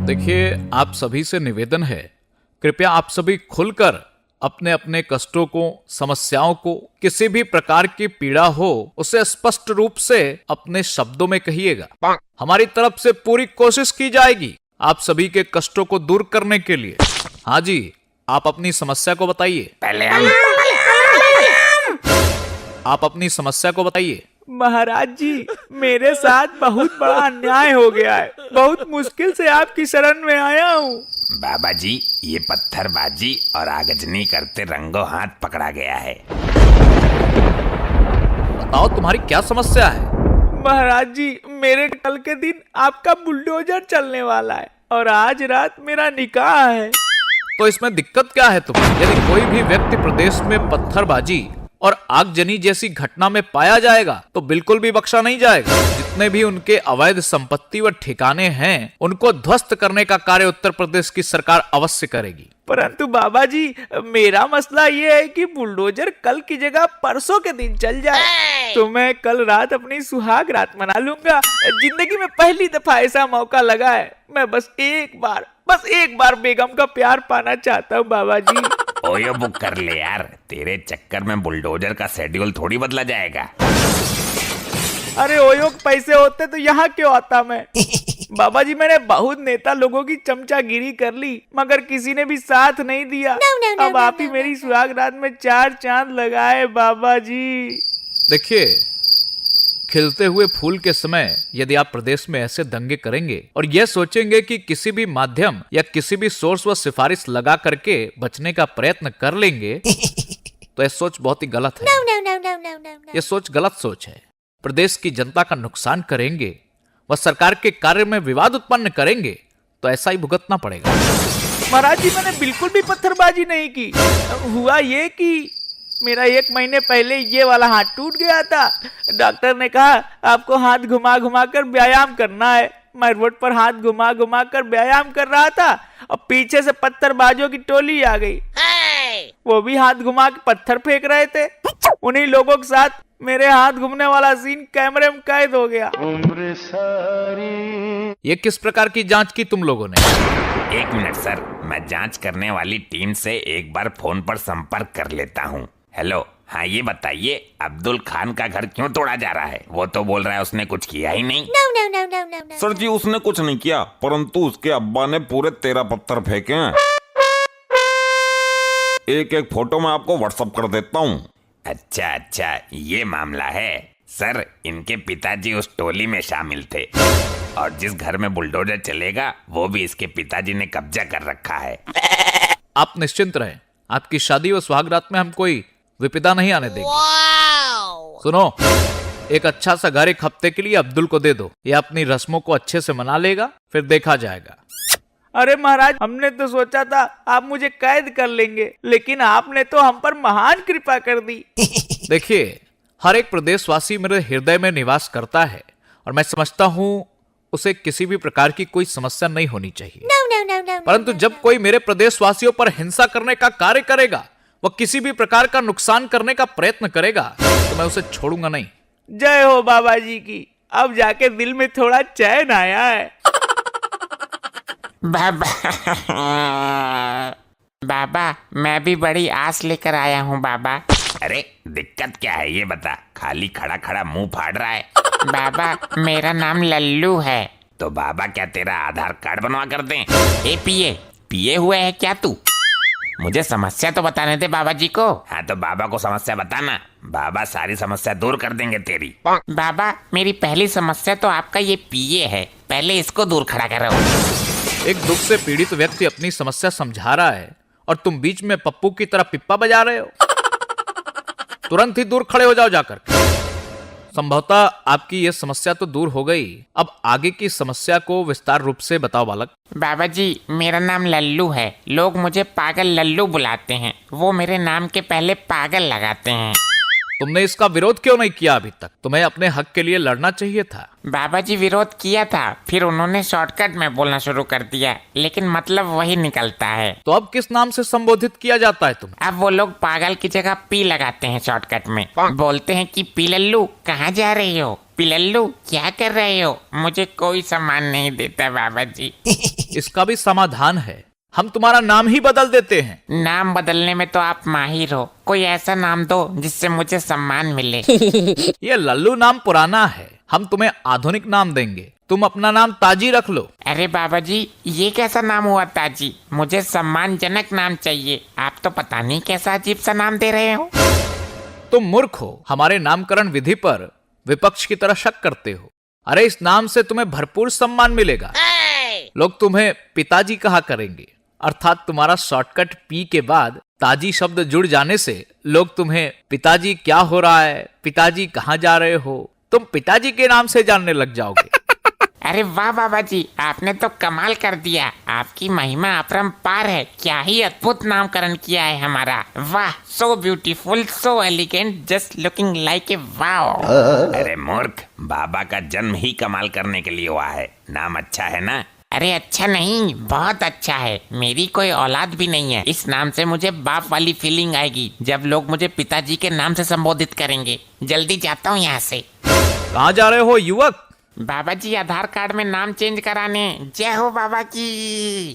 देखिए, आप सभी से निवेदन है, कृपया आप सभी खुलकर अपने अपने कष्टों को, समस्याओं को, किसी भी प्रकार की पीड़ा हो उसे स्पष्ट रूप से अपने शब्दों में कहिएगा। हमारी तरफ से पूरी कोशिश की जाएगी आप सभी के कष्टों को दूर करने के लिए। हाँ जी, आप अपनी समस्या को बताइए। आप अपनी समस्या को बताइए। महाराज जी, मेरे साथ बहुत बड़ा अन्याय हो गया है। बहुत मुश्किल से आपकी शरण में आया हूँ। बाबा जी, ये पत्थरबाजी और आगजनी करते रंगों हाथ पकड़ा गया है। बताओ तुम्हारी क्या समस्या है। महाराज जी, मेरे कल के दिन आपका बुलडोजर चलने वाला है और आज रात मेरा निकाह है। तो इसमें दिक्कत क्या है तुम्हें? यदि कोई भी व्यक्ति प्रदेश में पत्थरबाजी और आगजनी जैसी घटना में पाया जाएगा तो बिल्कुल भी बख्शा नहीं जाएगा। जितने भी उनके अवैध संपत्ति व ठिकाने हैं उनको ध्वस्त करने का कार्य उत्तर प्रदेश की सरकार अवश्य करेगी। परंतु बाबा जी, मेरा मसला ये है कि बुलडोजर कल की जगह परसों के दिन चल जाए तो मैं कल रात अपनी सुहाग रात मना लूंगा। जिंदगी में पहली दफा ऐसा मौका लगा है। मैं बस एक बार बेगम का प्यार पाना चाहता हूँ बाबा जी। ओयो बुक कर ले यार, तेरे चक्कर में बुलडोजर का शेड्यूल थोड़ी बदला जाएगा। अरे ओयो के पैसे होते तो यहाँ क्यों आता मैं। बाबा जी, मैंने बहुत नेता लोगों की चमचागिरी कर ली मगर किसी ने भी साथ नहीं दिया। अब आप ही मेरी सुहाग रात में 4 चांद लगाए बाबा जी। देखिए, खिलते हुए फूल के समय यदि आप प्रदेश में ऐसे दंगे करेंगे और यह सोचेंगे कि किसी भी माध्यम या किसी भी सोर्स व सिफारिश लगा करके बचने का प्रयत्न कर लेंगे तो यह सोच बहुत ही गलत है। यह सोच गलत सोच है। प्रदेश की जनता का नुकसान करेंगे व सरकार के कार्य में विवाद उत्पन्न करेंगे तो ऐसा ही भुगतना पड़ेगा। महाराज जी, मैंने बिल्कुल भी पत्थरबाजी नहीं की। हुआ ये कि मेरा 1 महीने पहले ये वाला हाथ टूट गया था। डॉक्टर ने कहा आपको हाथ घुमा घुमा कर व्यायाम करना है। मैं रोड पर हाथ घुमा घुमा कर व्यायाम कर रहा था और पीछे से पत्थरबाजों की टोली आ गई। वो भी हाथ घुमा के पत्थर फेंक रहे थे। उन्हीं लोगों के साथ मेरे हाथ घूमने वाला सीन कैमरे में कैद हो गया। ये किस प्रकार की जांच की तुम लोगों ने? 1 मिनट सर, मैं जांच करने वाली टीम से एक बार फोन पर संपर्क कर लेता हूँ। हेलो, हाँ ये बताइए, अब्दुल खान का घर क्यों तोड़ा जा रहा है? वो तो बोल रहा है उसने कुछ किया ही नहीं। No. सर जी, उसने कुछ नहीं किया, परंतु उसके अब्बा ने पूरे 13 पत्थर फेंके हैं। एक फोटो मैं आपको व्हाट्सएप कर देता हूँ। अच्छा, ये मामला है। सर, इनके पिताजी उस टोली में शामिल थे और जिस घर में बुलडोजर चलेगा वो भी इसके पिताजी ने कब्जा कर रखा है। आप निश्चिंत रहें, आपकी शादी व सुहागरात में हम कोई विपदा नहीं आने देंगे। सुनो, एक अच्छा सा घर 1 हफ्ते के लिए अब्दुल को दे दो। ये अपनी रस्मों को अच्छे से मना लेगा, फिर देखा जाएगा। अरे महाराज, हमने तो सोचा था आप मुझे कैद कर लेंगे, लेकिन आपने तो हम पर महान कृपा कर दी। देखिए, हर एक प्रदेशवासी मेरे हृदय में निवास करता है और मैं समझता हूँ उसे किसी भी प्रकार की कोई समस्या नहीं होनी चाहिए। परंतु जब कोई मेरे प्रदेशवासियों पर हिंसा करने का कार्य करेगा, वह किसी भी प्रकार का नुकसान करने का प्रयत्न करेगा तो मैं उसे छोड़ूंगा नहीं। जय हो बाबा जी की। अब जाके दिल में थोड़ा चैन आया है। बाबा, मैं भी बड़ी आस लेकर आया हूँ बाबा। अरे दिक्कत क्या है ये बता, खाली खड़ा खड़ा मुंह फाड़ रहा है। बाबा, मेरा नाम लल्लू है। तो बाबा क्या तेरा आधार कार्ड बनवा कर दें? ए पिए हुए है क्या तू? मुझे समस्या तो बताने दे बाबा जी को। हाँ तो बाबा को समस्या बताना, बाबा सारी समस्या दूर कर देंगे तेरी। बाबा, मेरी पहली समस्या तो आपका ये पिए है, पहले इसको दूर खड़ा करो। एक दुख से पीड़ित व्यक्ति अपनी समस्या समझा रहा है और तुम बीच में पप्पू की तरह पिप्पा बजा रहे हो। तुरंत ही दूर खड़े हो जाओ जाकर। संभवतः आपकी यह समस्या तो दूर हो गई। अब आगे की समस्या को विस्तार रूप से बताओ बालक। बाबा जी, मेरा नाम लल्लू है। लोग मुझे पागल लल्लू बुलाते हैं। वो मेरे नाम के पहले पागल लगाते हैं। तुमने इसका विरोध क्यों नहीं किया अभी तक? तुम्हें अपने हक के लिए लड़ना चाहिए था। बाबा जी, विरोध किया था, फिर उन्होंने शॉर्टकट में बोलना शुरू कर दिया, लेकिन मतलब वही निकलता है। तो अब किस नाम से संबोधित किया जाता है तुम्हें? अब वो लोग पागल की जगह पी लगाते हैं शॉर्टकट में। बोलते हैं कि पी लल्लू कहाँ जा रही हो? पिलल्लू क्या कर रहे हो? मुझे कोई सम्मान नहीं देता बाबा जी। इसका भी समाधान है, हम तुम्हारा नाम ही बदल देते हैं। नाम बदलने में तो आप माहिर हो, कोई ऐसा नाम दो जिससे मुझे सम्मान मिले। ये लल्लू नाम पुराना है, हम तुम्हें आधुनिक नाम देंगे। तुम अपना नाम ताजी रख लो। अरे बाबा जी, ये कैसा नाम हुआ ताजी? मुझे सम्मानजनक नाम चाहिए। आप तो पता नहीं कैसा अजीब सा नाम दे रहे हो। तुम मूर्ख हो, हमारे नामकरण विधि पर विपक्ष की तरह शक करते हो। अरे इस नाम से तुम्हें भरपूर सम्मान मिलेगा। लोग तुम्हें पिताजी कहा करेंगे, अर्थात तुम्हारा शॉर्टकट पी के बाद ताजी शब्द जुड़ जाने से लोग तुम्हें पिताजी क्या हो रहा है, पिताजी कहाँ जा रहे हो, तुम पिताजी के नाम से जानने लग जाओगे। अरे वाह बाबा जी, आपने तो कमाल कर दिया। आपकी महिमा अपरंपार है। क्या ही अद्भुत नामकरण किया है हमारा। वाह, so beautiful, so elegant, just looking like a wow. अरे मूर्ख, बाबा का जन्म ही कमाल करने के लिए हुआ है। नाम अच्छा है ना? अरे अच्छा नहीं, बहुत अच्छा है। मेरी कोई औलाद भी नहीं है। इस नाम से मुझे बाप वाली फीलिंग आएगी जब लोग मुझे पिताजी के नाम से संबोधित करेंगे। जल्दी जाता हूँ यहाँ से। कहाँ जा रहे हो युवक? बाबा जी, आधार कार्ड में नाम चेंज कराने। जय हो बाबा की।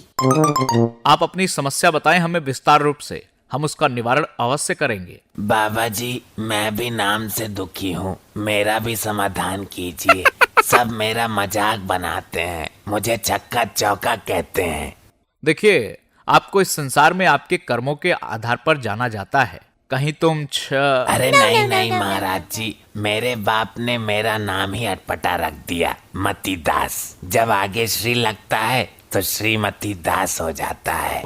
आप अपनी समस्या बताएं हमें विस्तार रूप से, हम उसका निवारण अवश्य करेंगे। बाबा जी, मैं भी नाम से दुखी हूँ, मेरा भी समाधान कीजिए। सब मेरा मजाक बनाते हैं, मुझे चक्का चौका कहते हैं। देखिए, आपको इस संसार में आपके कर्मों के आधार पर जाना जाता है। कहीं तुम अरे नहीं नहीं महाराज जी, मेरे बाप ने मेरा नाम ही अटपटा रख दिया, मती दास। जब आगे श्री लगता है तो श्रीमती दास हो जाता है।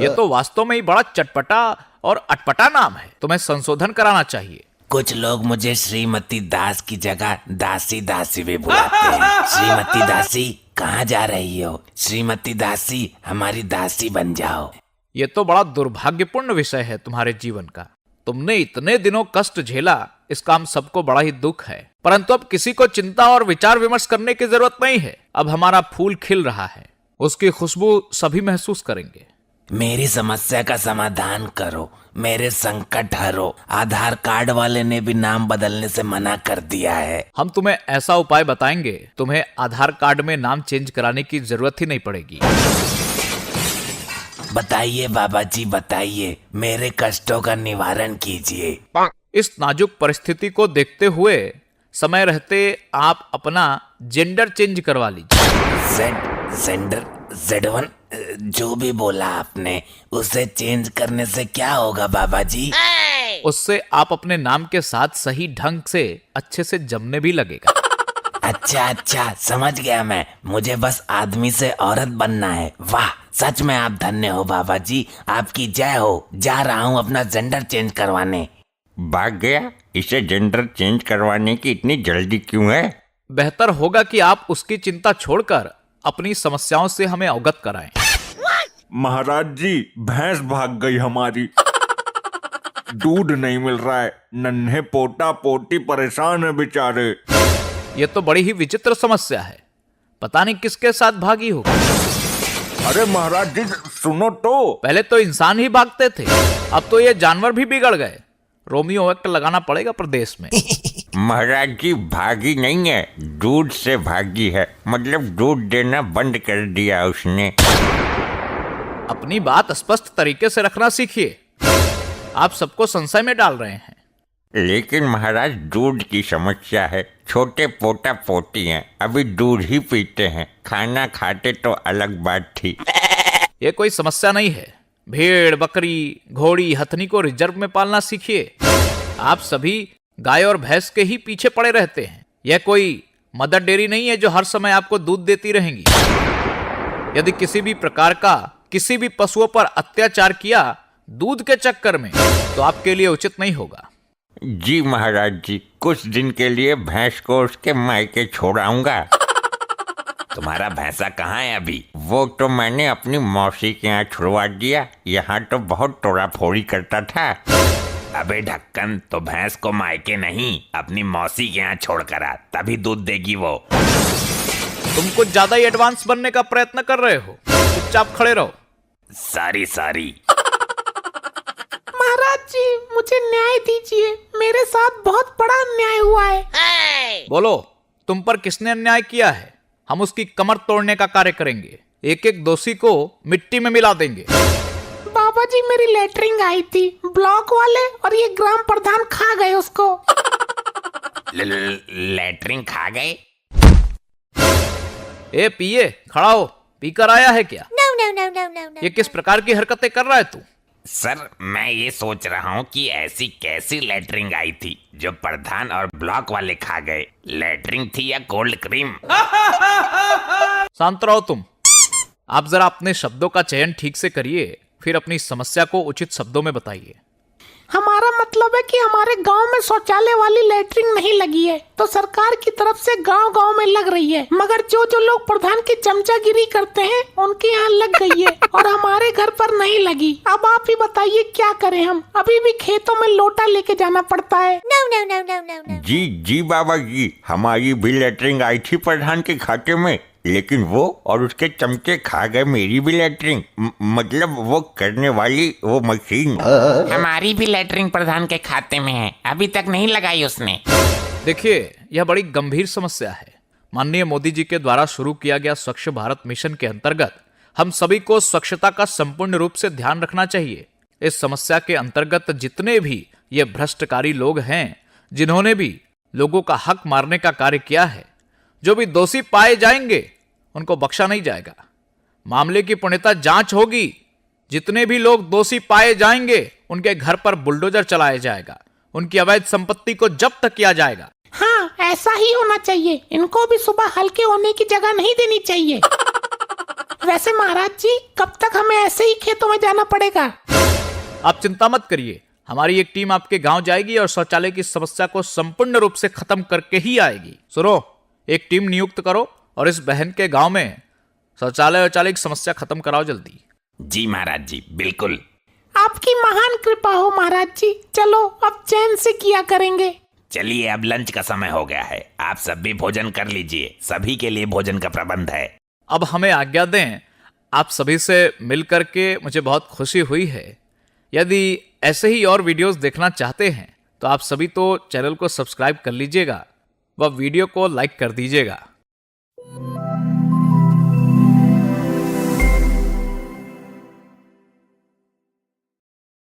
ये तो वास्तव में ही बड़ा चटपटा और अटपटा नाम है, तुम्हें संशोधन कराना चाहिए। कुछ लोग मुझे श्रीमती दास की जगह दासी दासी भी बुलाते हैं। श्रीमती दासी कहाँ जा रही हो? श्रीमती दासी हमारी दासी बन जाओ। ये तो बड़ा दुर्भाग्यपूर्ण विषय है तुम्हारे जीवन का। तुमने इतने दिनों कष्ट झेला, इसका हम सबको बड़ा ही दुख है। परंतु अब किसी को चिंता और विचार विमर्श करने की जरूरत नहीं है। अब हमारा फूल खिल रहा है, उसकी खुशबू सभी महसूस करेंगे। मेरी समस्या का समाधान करो, मेरे संकट हरो। आधार कार्ड वाले ने भी नाम बदलने से मना कर दिया है। हम तुम्हें ऐसा उपाय बताएंगे, तुम्हें आधार कार्ड में नाम चेंज कराने की जरूरत ही नहीं पड़ेगी। बताइए बाबा जी, बताइए, मेरे कष्टों का निवारण कीजिए। इस नाजुक परिस्थिति को देखते हुए समय रहते आप अपना जेंडर चेंज करवा लीजिए। जेंडर Z1 जो भी बोला आपने, उसे चेंज करने से क्या होगा बाबा जी? उससे आप अपने नाम के साथ सही ढंग से अच्छे से जमने भी लगेगा। अच्छा अच्छा, समझ गया मैं। मुझे बस आदमी से औरत बनना है। वाह, सच में आप धन्य हो बाबा जी, आपकी जय हो। जा रहा हूँ अपना जेंडर चेंज करवाने। भाग गया? इसे जेंडर चेंज करवाने की इतनी जल्दी क्यों है? बेहतर होगा कि आप उसकी चिंता छोड़कर अपनी समस्याओं से हमें अवगत कराएं। महाराज जी, भैंस भाग गई हमारी। दूध नहीं मिल रहा है, नन्हे पोटा पोटी परेशान है बेचारे। ये तो बड़ी ही विचित्र समस्या है, पता नहीं किसके साथ भागी होगी। अरे महाराज जी सुनो तो। पहले तो इंसान ही भागते थे, अब तो ये जानवर भी बिगड़ गए। रोमियो एक्ट लगाना पड़ेगा प्रदेश में। महाराज जी भागी नहीं है, दूध से भागी है। मतलब दूध देना बंद कर दिया उसने। अपनी बात स्पष्ट तरीके से रखना सीखिए, आप सबको संशय में डाल रहे हैं। लेकिन महाराज दूध की समस्या है, छोटे पोटा पोटी हैं, अभी दूध ही पीते हैं। खाना खाते तो अलग बात थी। ये कोई समस्या नहीं है। भेड़, बकरी, घोड़ी, हथनी को रिजर्व में पालना सीखिए। आप सभी गाय और भैंस के ही पीछे पड़े रहते हैं। यह कोई मदर डेयरी नहीं है जो हर समय आपको दूध देती रहेंगी। यदि किसी भी प्रकार का किसी भी पशुओं पर अत्याचार किया दूध के चक्कर में, तो आपके लिए उचित नहीं होगा। जी महाराज जी, कुछ दिन के लिए भैंस को उसके मायके छोड़ाऊंगा। तुम्हारा भैंसा कहाँ है अभी? वो तो मैंने अपनी मौसी के यहाँ छुड़वा दिया। यहाँ तो बहुत तोड़ा फोड़ी करता था। अबे ढक्कन, तो भैंस को मायके नहीं, अपनी मौसी के यहाँ छोड़ कर आ, तभी दूध देगी वो। तुम कुछ ज्यादा ही एडवांस बनने का प्रयत्न कर रहे हो, चुपचाप खड़े रहो। सारी महाराज जी, मुझे न्याय दीजिए। मेरे साथ बहुत बड़ा अन्याय हुआ है। बोलो, तुम पर किसने अन्याय किया है? हम उसकी कमर तोड़ने का कार्य करेंगे, एक एक दोषी को मिट्टी में मिला देंगे। बाबा जी मेरी लेटरिंग आई थी, ब्लॉक वाले और ये ग्राम प्रधान खा गए उसको। लेटरिन खा गए? ए पिए, खड़ा हो, पीकर आया है क्या? No. ये किस प्रकार की हरकतें कर रहा है तू? सर मैं ये सोच रहा हूँ कि ऐसी कैसी लेटरिन आई थी जो प्रधान और ब्लॉक वाले खा गए। लेटरिन थी या कोल्ड क्रीम? शांत रहो तुम। आप जरा अपने शब्दों का चयन ठीक से करिए, फिर अपनी समस्या को उचित शब्दों में बताइए। हमारा मतलब है कि हमारे गांव में शौचालय वाली लेटरिन नहीं लगी है, तो सरकार की तरफ से गांव-गांव में लग रही है, मगर जो लोग प्रधान की चमचागिरी करते हैं उनके यहाँ लग गई है और हमारे घर पर नहीं लगी। अब आप ही बताइए क्या करें हम? अभी भी खेतों में लोटा लेके जाना पड़ता है। No. जी जी बाबा जी, हमारी भी लेटरिन आई थी प्रधान के खाते में, लेकिन वो और उसके चमचे खा गए मेरी भी लेटरिन, मतलब वो करने वाली वो मशीन। हमारी भी लेटरिन प्रधान के खाते में है, अभी तक नहीं लगाई उसने। देखिए, यह बड़ी गंभीर समस्या है। माननीय मोदी जी के द्वारा शुरू किया गया स्वच्छ भारत मिशन के अंतर्गत हम सभी को स्वच्छता का संपूर्ण रूप से ध्यान रखना चाहिए। इस समस्या के अंतर्गत जितने भी ये भ्रष्टकारी लोग हैं, जिन्होंने भी लोगों का हक मारने का कार्य किया है, जो भी दोषी पाए जाएंगे उनको बख्शा नहीं जाएगा। मामले की पूर्णतः जांच होगी। जितने भी लोग दोषी पाए जाएंगे उनके घर पर बुलडोजर चलाया जाएगा, उनकी अवैध संपत्ति को जब्त किया जाएगा। हाँ, ऐसा ही होना चाहिए। इनको भी सुबह हल्के होने की जगह नहीं देनी चाहिए। वैसे महाराज जी, कब तक हमें ऐसे ही खेतों में जाना पड़ेगा? आप चिंता मत करिए, हमारी एक टीम आपके गांव जाएगी और शौचालय की समस्या को संपूर्ण रूप से खत्म करके ही आएगी। सुनो, एक टीम नियुक्त करो और इस बहन के गांव में शौचालय की समस्या खत्म कराओ जल्दी। जी महाराज जी, बिल्कुल। आपकी महान कृपा हो महाराज जी। चलो अब चैन से किया करेंगे। चलिए अब लंच का समय हो गया है, आप सब भी भोजन कर लीजिए, सभी के लिए भोजन का प्रबंध है। अब हमें आज्ञा दें। आप सभी से मिल करके मुझे बहुत खुशी हुई है। यदि ऐसे ही और वीडियोस देखना चाहते हैं तो आप सभी तो चैनल को सब्सक्राइब कर लीजिएगा व वीडियो को लाइक कर दीजिएगा।